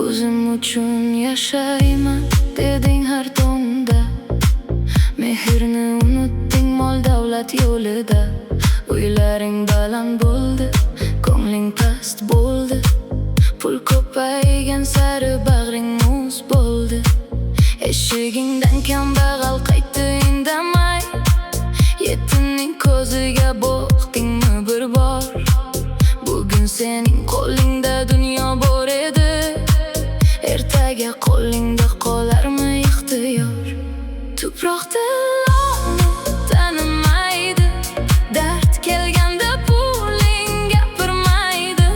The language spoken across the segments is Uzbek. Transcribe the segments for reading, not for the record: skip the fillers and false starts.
O'zim uchun yashayman deding har tongda. Mehrni unutding mol davlat yo'lida. Uylaring baland bo'ldi, ko'ngling past bo'ldi. Pul ko'paygan sari bag'ring muz bo'ldi. Eshigingdan kambag'al qaytdi indamay. Yetimning ko'ziga boqdingmi bir bor? Bugun sening qo'lingda dunyo bor edi. Ertaga qo'lingda qolarmi ixtiyor? Tuproq tiloni tanimaydi, dard kelganda puling gapirmaydi.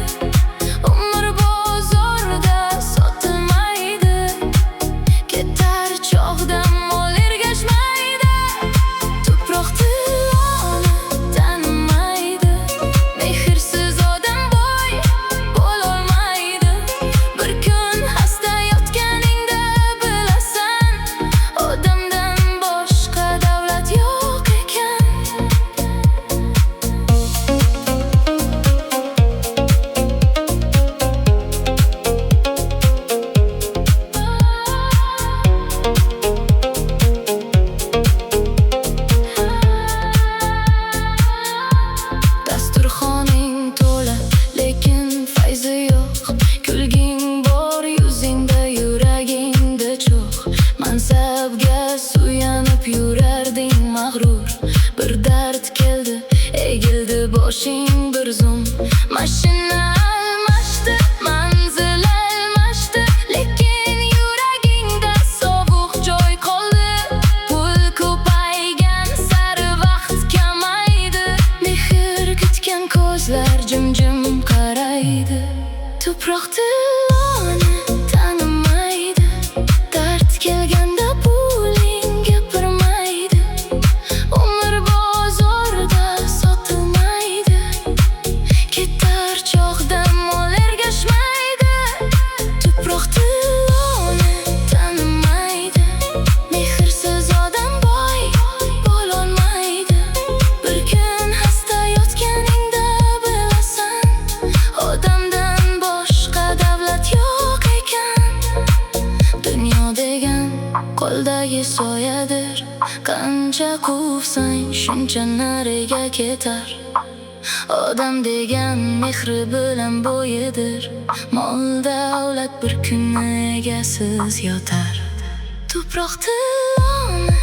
Umr bozorda sotilmaydi, ketar chog'da mol ergashmaydi. Tuproq tiloni tanimaydi, mehrsiz odam boy bo'lolmaydi. Bir kun xasta yotganingda bilasan, odamdan boshqa davlat yo'q ekan. Dasturxoning to'la, lekin fayzi yo'q. Kulging bor yuzingda, yuragingda cho'q. Mansabga suyanib yurarding mag'rur. Bir dard keldi, egildi boshing bir zum. Mashina almashdi, manzil almashdi, lekin yuragingda sovuq joy qoldi. Pul ko'paygan sari vaqt kamaydi, mehr kutgan ko'zlar jim-jim qaraydi. Tuproq tiloni tanimaydi, dard kelganda puling gapirmaydi. Umr bozorda sotilmaydi, ketar chog'da mol ergashmaydi. Tuproq tiloni tanimaydi, mehrsiz odam boy bo'lolmaydi. Bir kun xasta yotganingda bilasan, odamdan boshqa davlat yo'q ekan. Dunyo degan qo'ldagi soyadir, qancha quvsang shuncha nariga ketar. Odam degan mehri bilan bo'yidir, mol davlat bir kun egasiz yotar. Tuproq tiloni